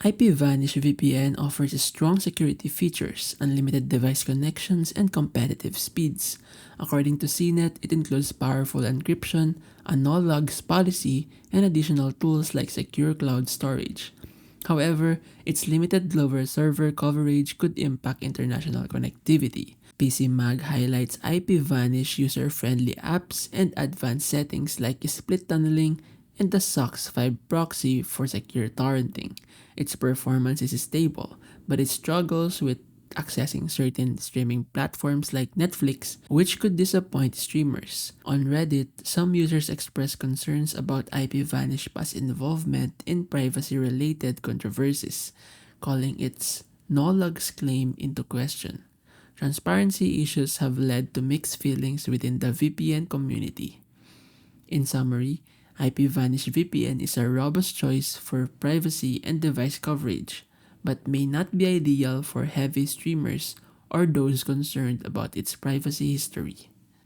IPVanish VPN offers strong security features, unlimited device connections, and competitive speeds. According to CNET, it includes powerful encryption, a no-logs policy, and additional tools like secure cloud storage. However, its limited global server coverage could impact international connectivity. PCMag highlights IPVanish user-friendly apps and advanced settings like split tunneling and the SOCKS 5 proxy for secure torrenting. Its performance is stable, but it struggles with accessing certain streaming platforms like Netflix, which could disappoint streamers. On Reddit, some users express concerns about IPVanish past involvement in privacy-related controversies, calling its no-logs claim into question. Transparency issues have led to mixed feelings within the VPN community. In summary, IPVanish VPN is a robust choice for privacy and device coverage, but may not be ideal for heavy streamers or those concerned about its privacy history.